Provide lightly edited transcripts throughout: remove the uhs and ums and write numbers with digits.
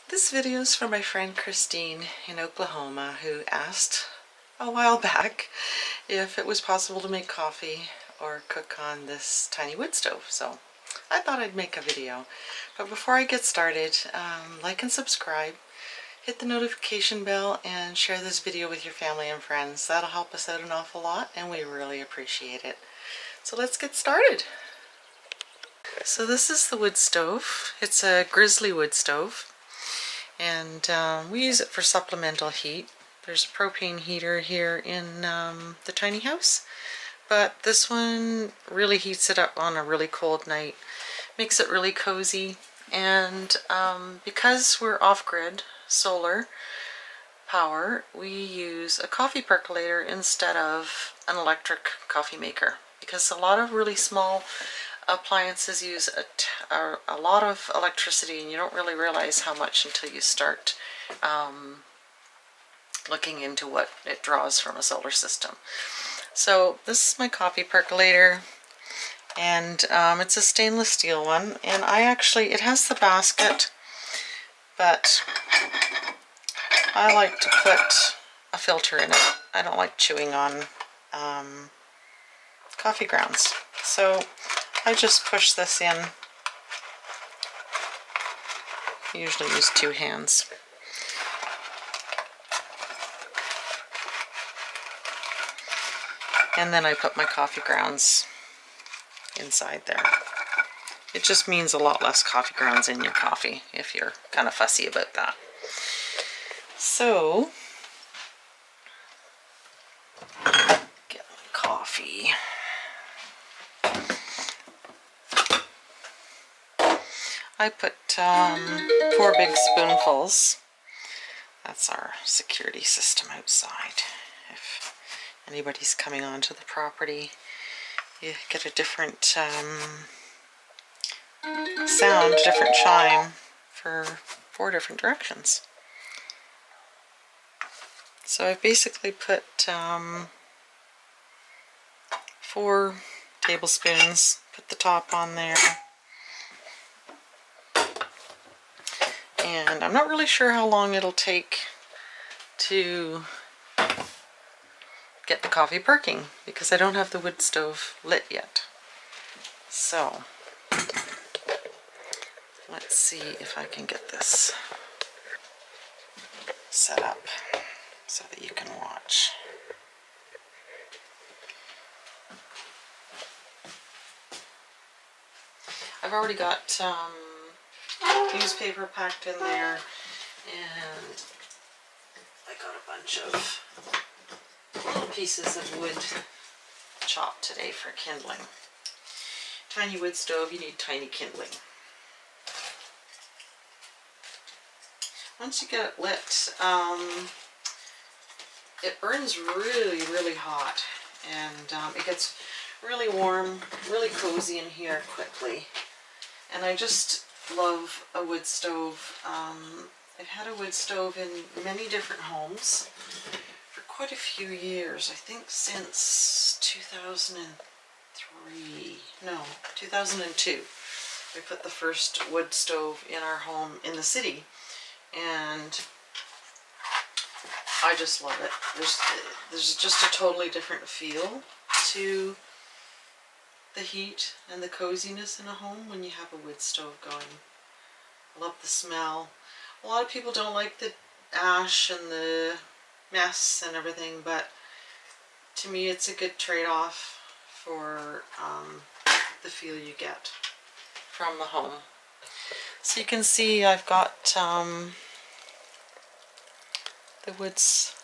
This video is from my friend Christine in Oklahoma, who asked a while back if it was possible to make coffee or cook on this tiny wood stove. So I thought I'd make a video. But before I get started, like and subscribe, hit the notification bell, and share this video with your family and friends. That'll help us out an awful lot, and we really appreciate it. So let's get started. So this is the wood stove. It's a Grizzly wood stove. And we use it for supplemental heat. There's a propane heater here in the tiny house, but this one really heats it up on a really cold night, makes it really cozy. And because we're off-grid solar power, we use a coffee percolator instead of an electric coffee maker, because a lot of really small appliances use a lot of electricity, and you don't really realize how much until you start looking into what it draws from a solar system. So this is my coffee percolator, and it's a stainless steel one, and it has the basket, but I like to put a filter in it. I don't like chewing on coffee grounds, so I just push this in. I usually use two hands. And then I put my coffee grounds inside there. It just means a lot less coffee grounds in your coffee if you're kind of fussy about that. So, get my coffee. I put 4 big spoonfuls. That's our security system outside. If anybody's coming onto the property, you get a different sound, different chime for 4 different directions. So I've basically put 4 tablespoons, put the top on there. And I'm not really sure how long it'll take to get the coffee perking, because I don't have the wood stove lit yet. So let's see if I can get this set up so that you can watch. I've already got newspaper packed in there, and I got a bunch of little pieces of wood chopped today for kindling. Tiny wood stove, you need tiny kindling. Once you get it lit, it burns really hot, and it gets really warm, really cozy in here quickly. And I just love a wood stove. I've had a wood stove in many different homes for quite a few years. I think since 2002. We put the first wood stove in our home in the city, and I just love it. There's just a totally different feel to the heat and the coziness in a home when you have a wood stove going. I love the smell. A lot of people don't like the ash and the mess and everything, but to me it's a good trade-off for the feel you get from the home. So you can see I've got the woods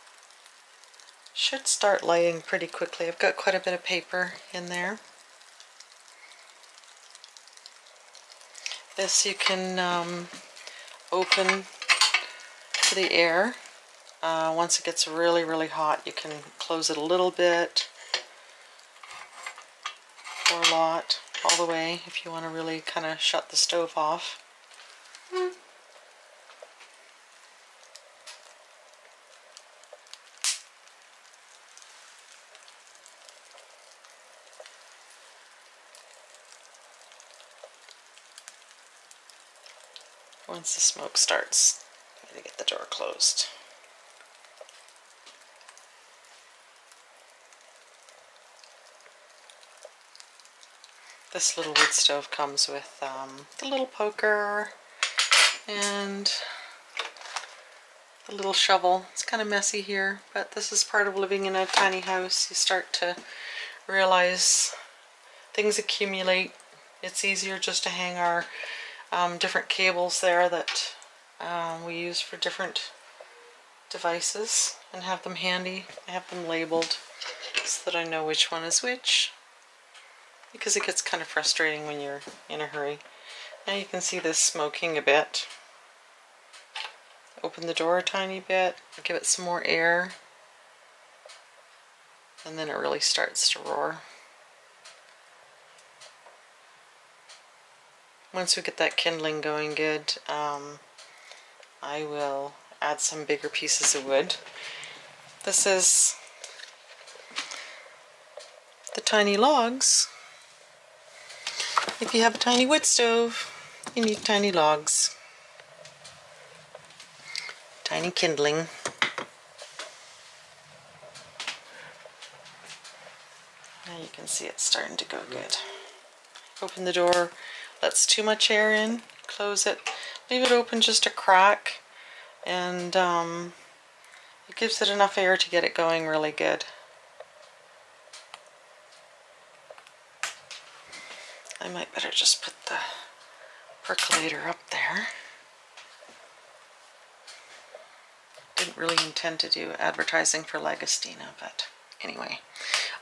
should start lighting pretty quickly. I've got quite a bit of paper in there. This you can open to the air. Once it gets really hot, you can close it a little bit or a lot, all the way, if you want to really kind of shut the stove off. Once the smoke starts Gotta get the door closed. This little wood stove comes with the little poker and the little shovel. It's kind of messy here, but this is part of living in a tiny house. You start to realize things accumulate. It's easier just to hang our different cables there that we use for different devices and have them handy. I have them labeled so that I know which one is which, because it gets kind of frustrating when you're in a hurry. Now you can see this smoking a bit. Open the door a tiny bit, give it some more air, and then it really starts to roar. Once we get that kindling going good, I will add some bigger pieces of wood. This is the tiny logs. If you have a tiny wood stove, you need tiny logs. Tiny kindling. Now you can see it's starting to go good. Open the door, lets too much air in, close it, leave it open just a crack, and it gives it enough air to get it going really good. I might better just put the percolator up there. Didn't really intend to do advertising for Lagostina, but anyway.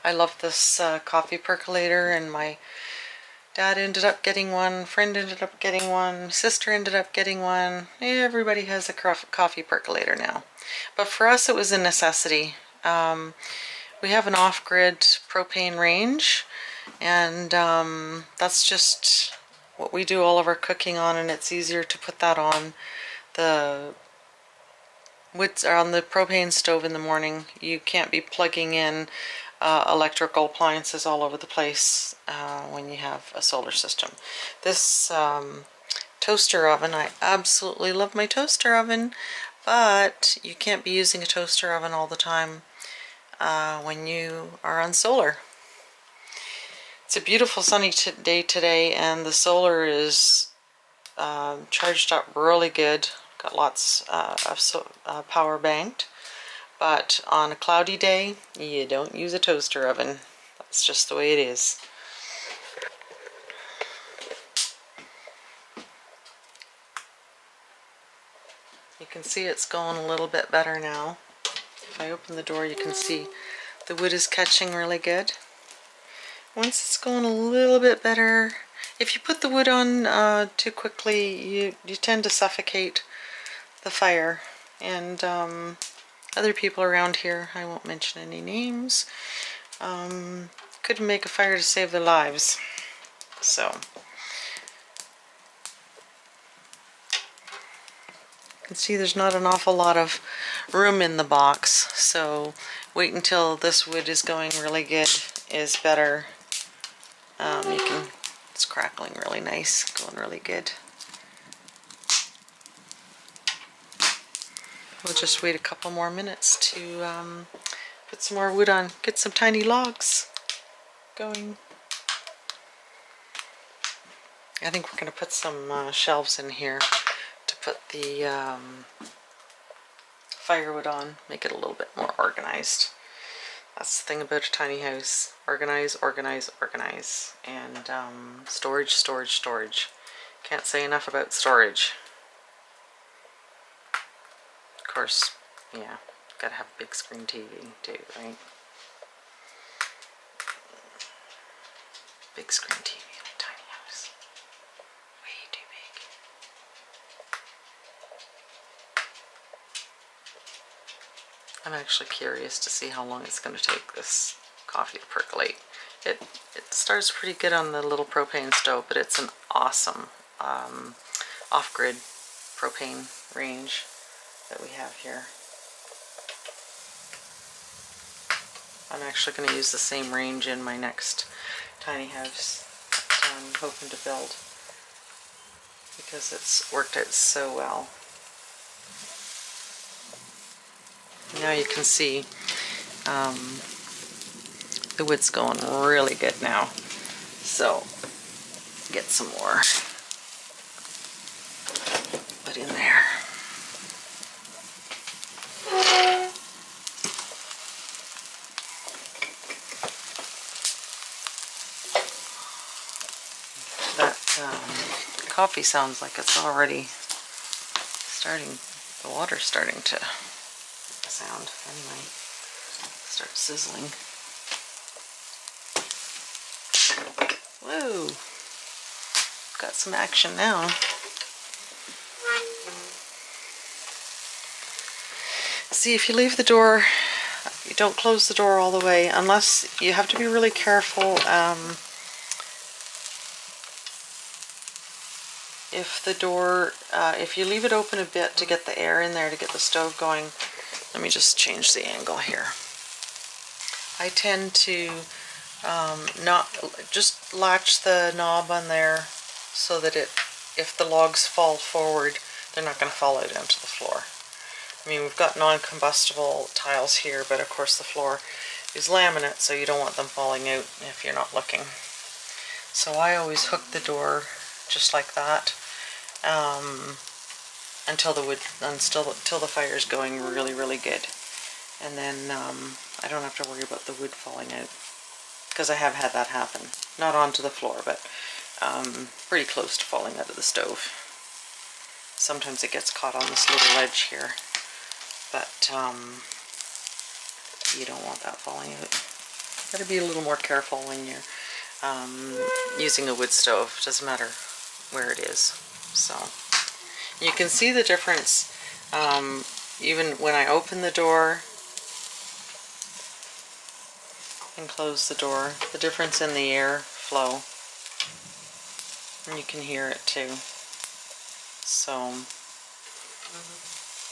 I love this coffee percolator, and my dad ended up getting one, friend ended up getting one, sister ended up getting one. Everybody has a coffee percolator now. But for us it was a necessity. We have an off-grid propane range, and that's just what we do all of our cooking on, and it's easier to put that on the woods or on the propane stove in the morning. You can't be plugging in electrical appliances all over the place when you have a solar system. This toaster oven, I absolutely love my toaster oven, but you can't be using a toaster oven all the time when you are on solar. It's a beautiful sunny day today, and the solar is charged up really good. Got lots of power banked. But on a cloudy day, you don't use a toaster oven. That's just the way it is. You can see it's going a little bit better now. If I open the door, you can see the wood is catching really good. Once it's going a little bit better, if you put the wood on too quickly, you tend to suffocate the fire. And other people around here, I won't mention any names, couldn't make a fire to save their lives. So you can see there's not an awful lot of room in the box, so wait until this wood is going really good is better. It's crackling really nice, going really good. We'll just wait a couple more minutes to put some more wood on, get some tiny logs going. I think we're going to put some shelves in here to put the firewood on, make it a little bit more organized. That's the thing about a tiny house. Organize, organize, organize. And storage, storage, storage. Can't say enough about storage. Of course, yeah, gotta have a big screen TV too, right? Big screen TV in a tiny house. Way too big. I'm actually curious to see how long it's going to take this coffee to percolate. It starts pretty good on the little propane stove, but it's an awesome off-grid propane range that we have here. I'm actually going to use the same range in my next tiny house that I'm hoping to build, because it's worked out so well. Now you can see the wood's going really good now. So get some more put in there. That coffee sounds like it's already starting, the water's starting to sound anyway. Start sizzling. Whoa, got some action now. See, if you leave the door, you don't close the door all the way, unless you have to be really careful. If the door, if you leave it open a bit to get the air in there to get the stove going, let me just change the angle here. I tend to not just latch the knob on there so that if the logs fall forward, they're not going to fall out onto the floor. I mean, we've got non-combustible tiles here, but of course the floor is laminate, so you don't want them falling out if you're not looking. So I always hook the door just like that until the fire's going really, really good, and then I don't have to worry about the wood falling out, because I have had that happen. Not onto the floor, but pretty close to falling out of the stove. Sometimes it gets caught on this little ledge here, but you don't want that falling out. Got to be a little more careful when you're using a wood stove. Doesn't matter where it is. So you can see the difference even when I open the door and close the door, the difference in the air flow, and you can hear it too. So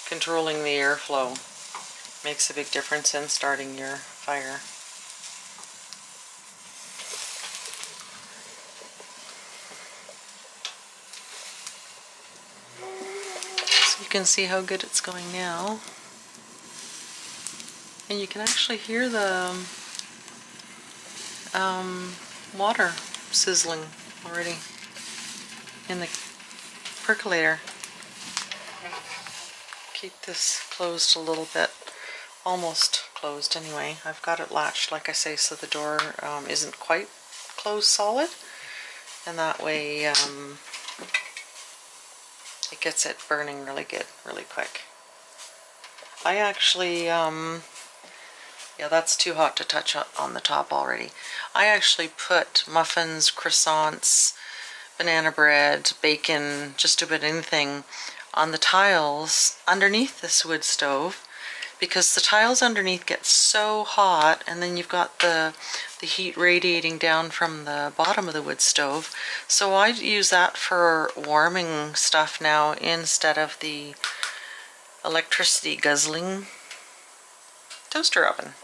controlling the airflow makes a big difference in starting your fire. So you can see how good it's going now, and you can actually hear the water sizzling already in the percolator. Keep this closed a little bit, almost closed anyway. I've got it latched, like I say, so the door isn't quite closed solid, and that way it gets it burning really good, really quick. I actually, yeah, that's too hot to touch on the top already. I actually put muffins, croissants, banana bread, bacon, just about anything on the tiles underneath this wood stove, because the tiles underneath get so hot, and then you've got the heat radiating down from the bottom of the wood stove. So I use that for warming stuff now instead of the electricity guzzling toaster oven.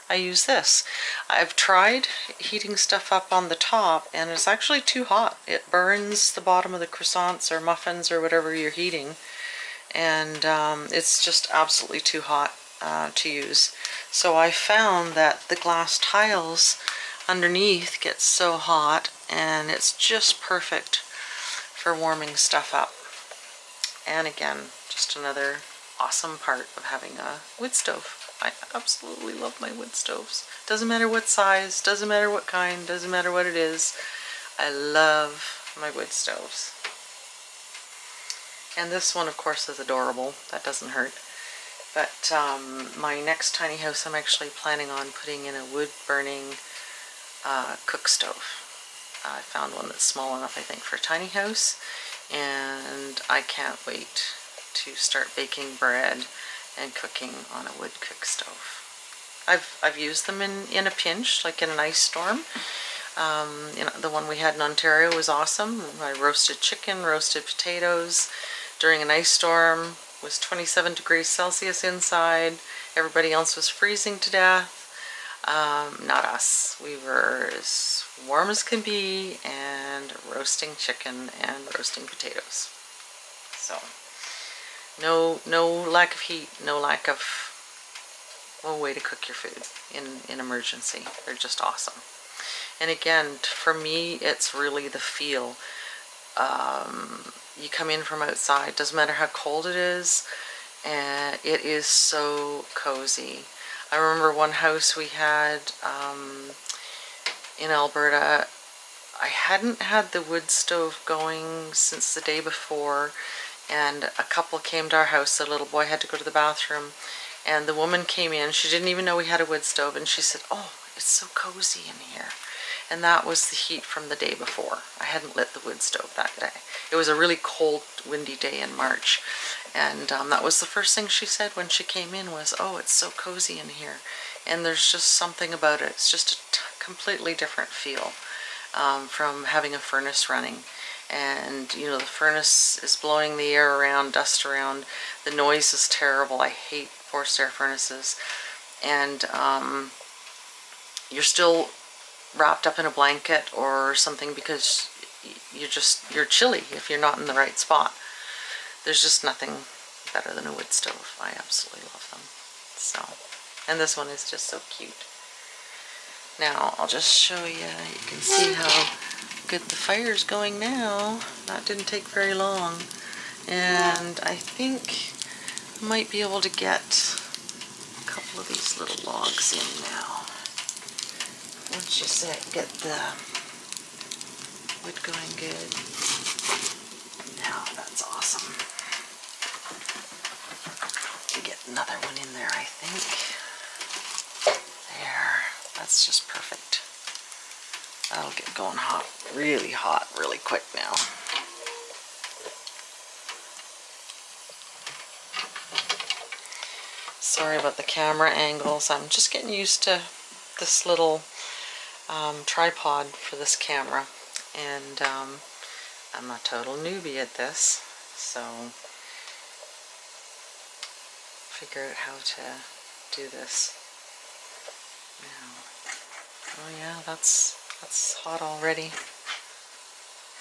I use this. I've tried heating stuff up on the top, and it's actually too hot. It burns the bottom of the croissants or muffins or whatever you're heating, and it's just absolutely too hot to use. So I found that the glass tiles underneath get so hot, and it's just perfect for warming stuff up. And again, just another awesome part of having a wood stove. I absolutely love my wood stoves. Doesn't matter what size, doesn't matter what kind, doesn't matter what it is. I love my wood stoves. And this one, of course, is adorable. That doesn't hurt. But my next tiny house, I'm actually planning on putting in a wood-burning cook stove. I found one that's small enough, I think, for a tiny house. And I can't wait to start baking bread and cooking on a wood cook stove. I've used them in a pinch, like in an ice storm. You know, the one we had in Ontario was awesome. I roasted chicken, roasted potatoes during an ice storm. It was 27 degrees Celsius inside. Everybody else was freezing to death. Not us. We were as warm as can be and roasting chicken and roasting potatoes. So no lack of heat, no lack of a way to cook your food in emergency. They're just awesome. And again, for me, it's really the feel. You come in from outside, doesn't matter how cold it is, and it is so cozy. I remember one house we had in Alberta. I hadn't had the wood stove going since the day before, and a couple came to our house. The little boy had to go to the bathroom, and the woman came in. She didn't even know we had a wood stove, and she said, "Oh, it's so cozy in here." And that was the heat from the day before. I hadn't lit the wood stove that day. It was a really cold, windy day in March. And that was the first thing she said when she came in was, "Oh, it's so cozy in here." And there's just something about it. It's just a completely different feel from having a furnace running. And, you know, the furnace is blowing the air around, dust around. The noise is terrible. I hate forced air furnaces. And you're still wrapped up in a blanket or something because you're chilly if you're not in the right spot. There's just nothing better than a wood stove. I absolutely love them. So, and this one is just so cute. Now I'll just show you. You can see how good the fire's going now. That didn't take very long, and I think I might be able to get a couple of these little logs in now. Once you get the wood going good. Now that's awesome. Get another one in there, I think. There, that's just perfect. That'll get going hot, really quick now. Sorry about the camera angles. I'm just getting used to this little tripod for this camera, and I'm a total newbie at this, so figure out how to do this now. Oh yeah, that's hot already,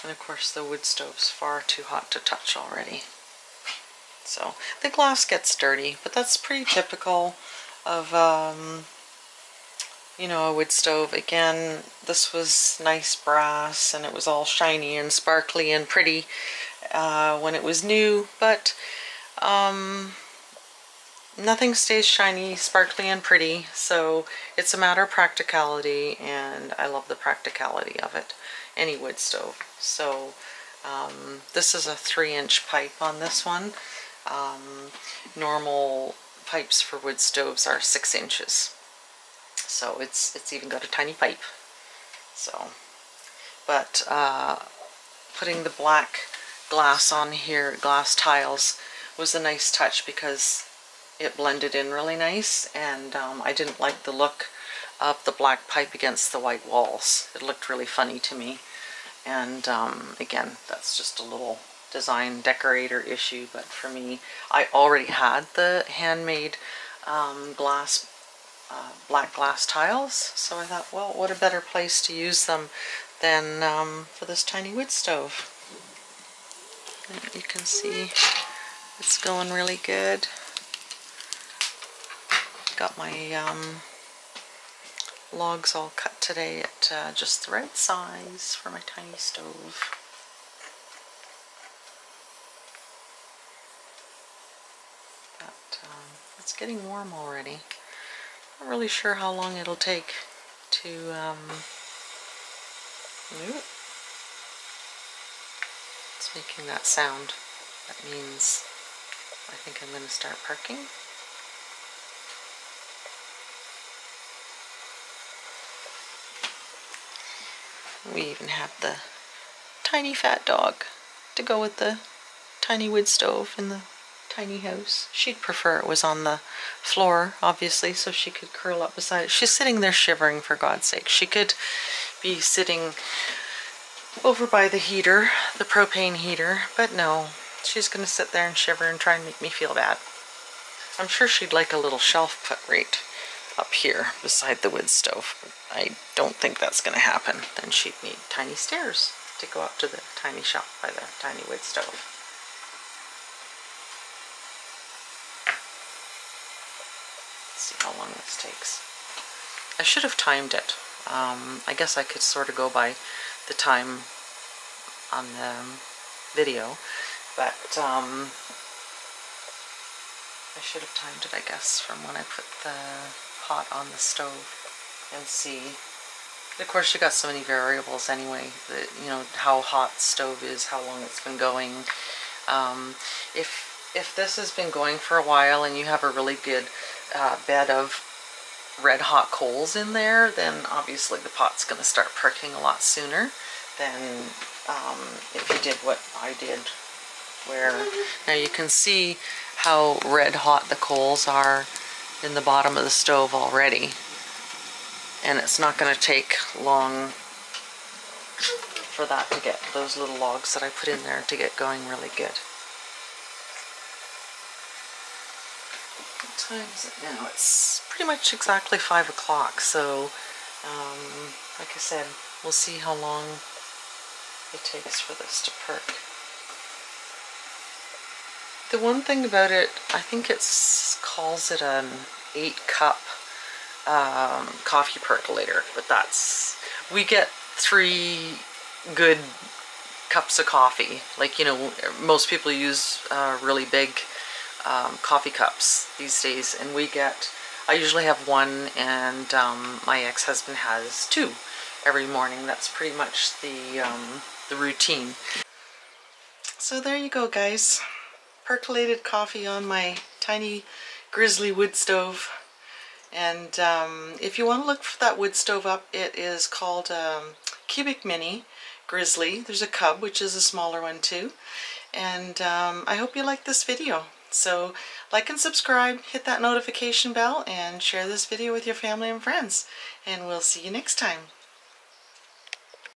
and of course the wood stove's far too hot to touch already. So the glass gets dirty, but that's pretty typical of you know, a wood stove. Again, this was nice brass, and it was all shiny and sparkly and pretty when it was new, but nothing stays shiny, sparkly, and pretty, so it's a matter of practicality, and I love the practicality of it, any wood stove. So this is a 3-inch pipe on this one. Normal pipes for wood stoves are 6 inches. So it's even got a tiny pipe. So, but putting the black glass on here, glass tiles, was a nice touch because it blended in really nice, and I didn't like the look of the black pipe against the white walls. It looked really funny to me. And again, that's just a little design decorator issue, but for me, I already had the handmade black glass tiles, so I thought, well, what a better place to use them than for this tiny wood stove. And you can see it's going really good. Got my logs all cut today at just the right size for my tiny stove. But it's getting warm already. Not really sure how long it'll take to it's making that sound. That means I think I'm going to start perking. We even have the tiny fat dog to go with the tiny wood stove in the tiny house. She'd prefer it was on the floor, obviously, so she could curl up beside it. She's sitting there shivering, for God's sake. She could be sitting over by the heater, the propane heater, but no, she's going to sit there and shiver and try and make me feel bad. I'm sure she'd like a little shelf put right up here beside the wood stove. I don't think that's going to happen. Then she'd need tiny stairs to go up to the tiny shelf by the tiny wood stove. see how long this takes. I should have timed it. I guess I could sort of go by the time on the video, but I should have timed it, I guess, from when I put the pot on the stove and see. Of course, you got so many variables anyway, that, you know, how hot the stove is, how long it's been going. If this has been going for a while and you have a really good bed of red hot coals in there, then obviously the pot's going to start perking a lot sooner than if you did what I did, where now you can see how red hot the coals are in the bottom of the stove already, and it's not going to take long for that to get, those little logs that I put in there, to get going really good. What time is it now? It's pretty much exactly 5 o'clock, so like I said, we'll see how long it takes for this to perk. The one thing about it, I think it calls it an 8-cup coffee percolator, but that's, we get 3 good cups of coffee. Like, you know, most people use really big coffee cups these days, and we get, I usually have 1, and my ex-husband has 2 every morning. That's pretty much the routine. So there you go, guys. Percolated coffee on my tiny Grizzly wood stove. And if you want to look for that wood stove up, it is called Cubic Mini Grizzly. There's a cub, which is a smaller one too. And I hope you like this video. So like and subscribe, hit that notification bell, and share this video with your family and friends. And we'll see you next time.